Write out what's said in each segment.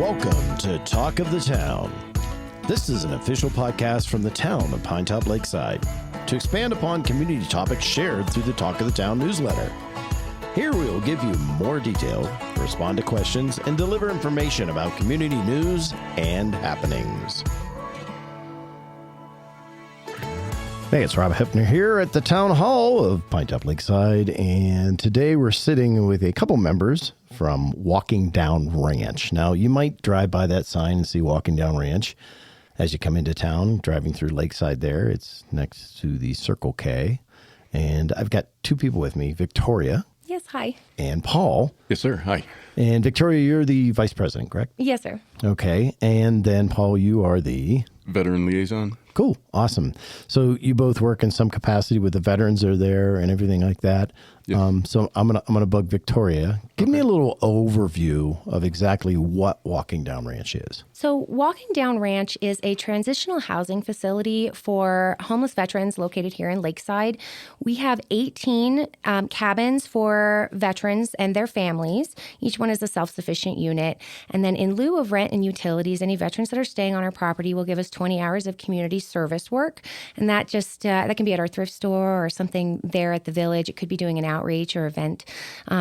Welcome to Talk of the Town. This is an official podcast from the town of Pinetop-Lakeside to expand upon community topics shared through the Talk of the Town newsletter. Here we will give you more detail, respond to questions, and deliver information about community news and happenings. Hey, it's Rob Hepner here at the Town Hall of Pinetop-Lakeside, and today we're sitting with a couple members from Walking Down Ranch. Now, you might drive by that sign and see Walking Down Ranch as you come into town, driving through Lakeside there. It's next to the Circle K, and I've got two people with me, Victoria. Yes, hi. And Paul. Yes, sir. Hi. And Victoria, you're the vice president, correct? Yes, sir. Okay, and then Paul, you are the... Veteran liaison. Cool. Awesome. So you both work in some capacity with the veterans that are there and everything like that. Yes. So I'm gonna bug Victoria. Give me a little overview of exactly what Walking Down Ranch is. So Walking Down Ranch is a transitional housing facility for homeless veterans located here in Lakeside. We have 18 cabins for veterans and their families. Each one is a self-sufficient unit. And then in lieu of rent and utilities, any veterans that are staying on our property will give us 20 hours of community service work. And that just that can be at our thrift store or something there at the village. It could be doing an outreach or event.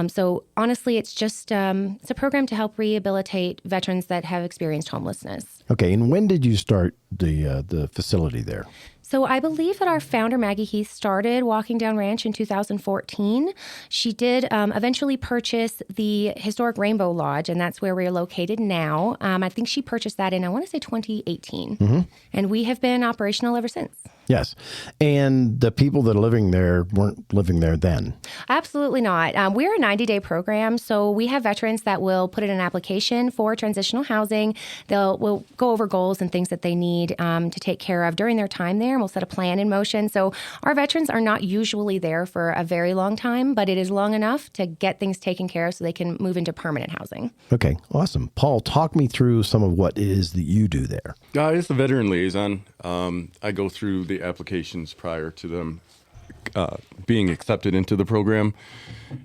So honestly, it's just it's a program to help rehabilitate veterans that have experienced homelessness. Okay, and when did you start the facility there? So I believe that our founder, Maggie Heath, started Walking Down Ranch in 2014. She did eventually purchase the historic Rainbow Lodge, and that's where we're located now. I think she purchased that in, I want to say, 2018. Mm-hmm. And we have been operational ever since. Yes. And the people that are living there weren't living there then? Absolutely not. We're a 90-day program, so we have veterans that will put in an application for transitional housing. We'll go over goals and things that they need to take care of during their time there, and we'll set a plan in motion. So our veterans are not usually there for a very long time, but it is long enough to get things taken care of so they can move into permanent housing. Okay, awesome. Paul, talk me through some of what it is that you do there. It's the veteran liaison. I go through the applications prior to them being accepted into the program.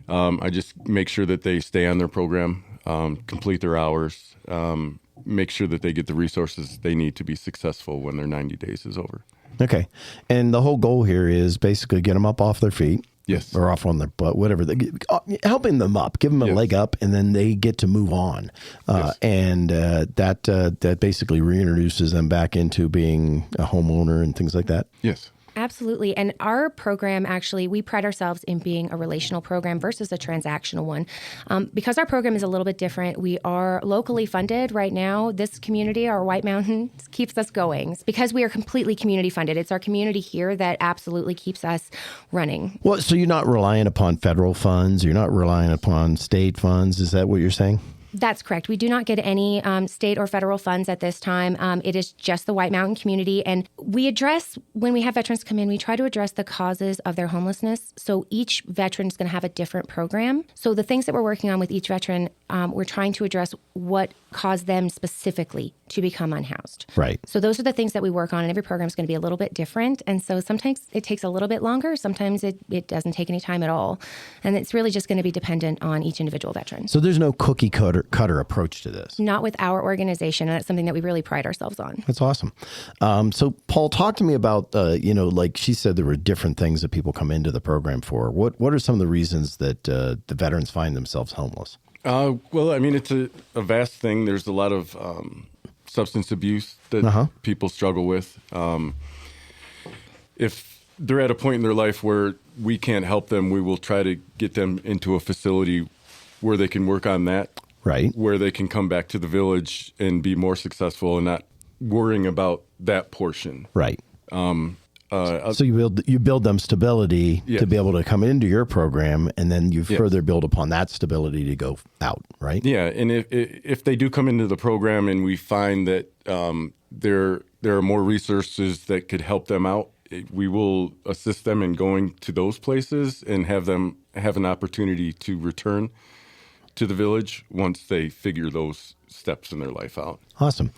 I just make sure that they stay on their program, complete their hours, make sure that they get the resources they need to be successful when their 90 days is over. Okay. And the whole goal here is basically get them up off their feet. Yes. Or off on their butt, whatever. Helping them up, give them a leg up, and then they get to move on. Yes. And that basically reintroduces them back into being a homeowner and things like that. Yes. Absolutely. And our program, actually, we pride ourselves in being a relational program versus a transactional one. Because our program is a little bit different, we are locally funded right now. This community, our White Mountain, keeps us going. It's because we are completely community funded. It's our community here that absolutely keeps us running. Well, so you're not relying upon federal funds. You're not relying upon state funds. Is that what you're saying? That's correct. We do not get any state or federal funds at this time. It is just the White Mountain community. And we address, when we have veterans come in, we try to address the causes of their homelessness. So each veteran is going to have a different program. So the things that we're working on with each veteran, we're trying to address what caused them specifically to become unhoused. Right. So those are the things that we work on, and every program is going to be a little bit different. And so sometimes it takes a little bit longer. Sometimes it doesn't take any time at all. And it's really just going to be dependent on each individual veteran. So there's no cookie cutter approach to this? Not with our organization. And that's something that we really pride ourselves on. That's awesome. So Paul, talk to me about, like she said, there were different things that people come into the program for. What are some of the reasons that the veterans find themselves homeless? Well, I mean, it's a vast thing. There's a lot of substance abuse that people struggle with. If they're at a point in their life where we can't help them, we will try to get them into a facility where they can work on that. Right. Where they can come back to the village and be more successful and not worrying about that portion. Right. So you build them stability to be able to come into your program, and then you further build upon that stability to go out, right? Yeah, and if they do come into the program and we find that there are more resources that could help them out, we will assist them in going to those places and have them have an opportunity to return to the village once they figure those steps in their life out. Awesome.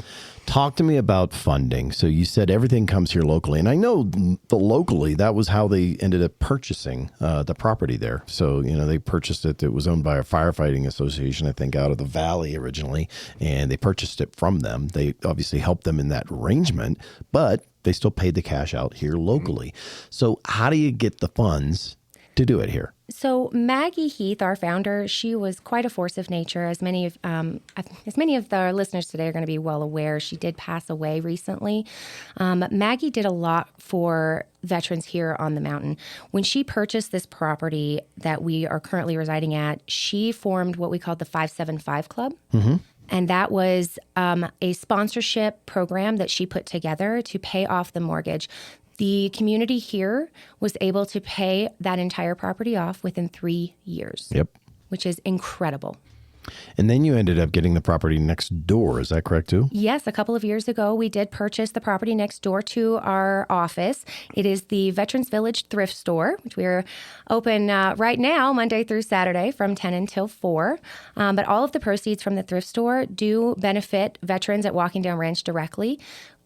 Talk to me about funding. So you said everything comes here locally. And I know locally, that was how they ended up purchasing the property there. So, they purchased it. It was owned by a firefighting association, I think, out of the valley originally. And they purchased it from them. They obviously helped them in that arrangement, but they still paid the cash out here locally. So how do you get the funds to do it here? So Maggie Heath, our founder, she was quite a force of nature. As many of the listeners today are going to be well aware, she did pass away recently. Maggie did a lot for veterans here on the mountain. When she purchased this property that we are currently residing at, she formed what we called the 575 Club. Mm-hmm. And that was a sponsorship program that she put together to pay off the mortgage. The community here was able to pay that entire property off within 3 years. Yep. Which is incredible. And then you ended up getting the property next door. Is that correct too? Yes. A couple of years ago, we did purchase the property next door to our office. It is the Veterans Village Thrift Store, which we are open right now, Monday through Saturday from 10 until 4. But all of the proceeds from the thrift store do benefit veterans at Walking Down Ranch directly.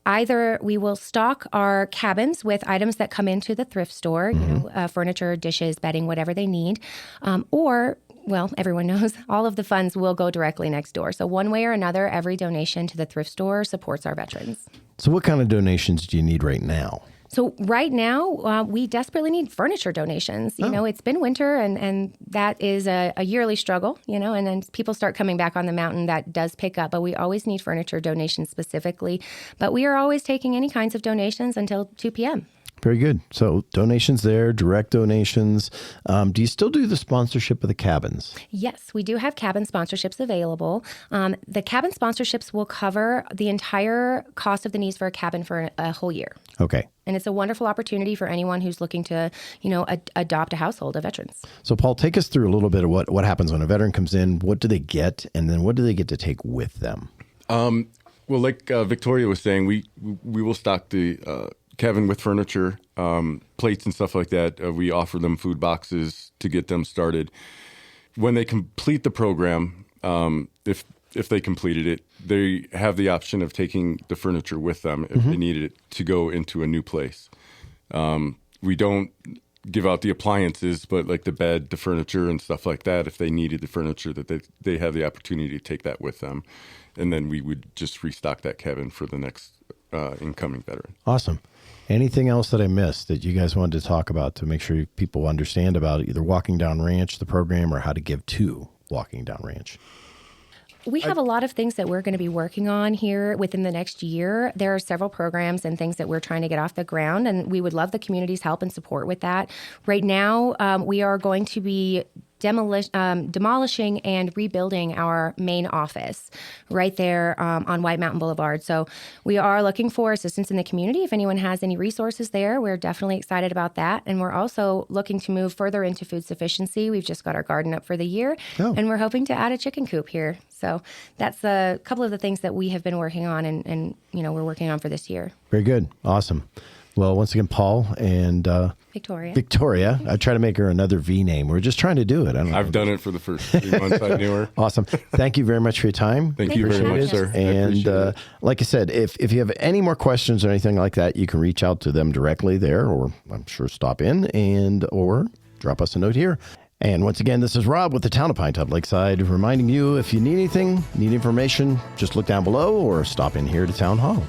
Either we will stock our cabins with items that come into the thrift store, furniture, dishes, bedding, whatever they need, or, well, everyone knows all of the funds will go directly next door. So one way or another, every donation to the thrift store supports our veterans. So what kind of donations do you need right now? So right now, we desperately need furniture donations. It's been winter, and that is a yearly struggle, and then people start coming back on the mountain, that does pick up. But we always need furniture donations specifically. But we are always taking any kinds of donations until 2 p.m. Very good. So donations there, direct donations. Do you still do the sponsorship of the cabins? Yes, we do have cabin sponsorships available. The cabin sponsorships will cover the entire cost of the needs for a cabin for a whole year. Okay. And it's a wonderful opportunity for anyone who's looking to, adopt a household of veterans. So, Paul, take us through a little bit of what happens when a veteran comes in. What do they get? And then what do they get to take with them? Well, like Victoria was saying, we will stock the cabin with furniture, plates and stuff like that. We offer them food boxes to get them started. When they complete the program, if they completed it, they have the option of taking the furniture with them if they needed it to go into a new place. We don't give out the appliances, but like the bed, the furniture and stuff like that, if they needed the furniture, that they have the opportunity to take that with them. And then we would just restock that cabin for the next incoming veteran. Awesome. Anything else that I missed that you guys wanted to talk about to make sure people understand about either Walking Down Ranch, the program, or how to give to Walking Down Ranch? We have a lot of things that we're going to be working on here within the next year. There are several programs and things that we're trying to get off the ground, and we would love the community's help and support with that. Right now, we are going to be demolishing and rebuilding our main office right there on White Mountain Boulevard. So we are looking for assistance in the community. If anyone has any resources there, we're definitely excited about that. And we're also looking to move further into food sufficiency. We've just got our garden up for the year, and we're hoping to add a chicken coop here. So that's a couple of the things that we have been working on and we're working on for this year. Very good. Awesome. Well, once again, Paul and Victoria. I try to make her another V name. We're just trying to do it. I've done it for the first 3 months I knew her. Awesome. Thank you very much for your time. Thank you very much, sir. And like I said, if you have any more questions or anything like that, you can reach out to them directly there, or I'm sure stop in or drop us a note here. And once again, this is Rob with the Town of Pinetop-Lakeside, reminding you if you need anything, need information, just look down below or stop in here to Town Hall.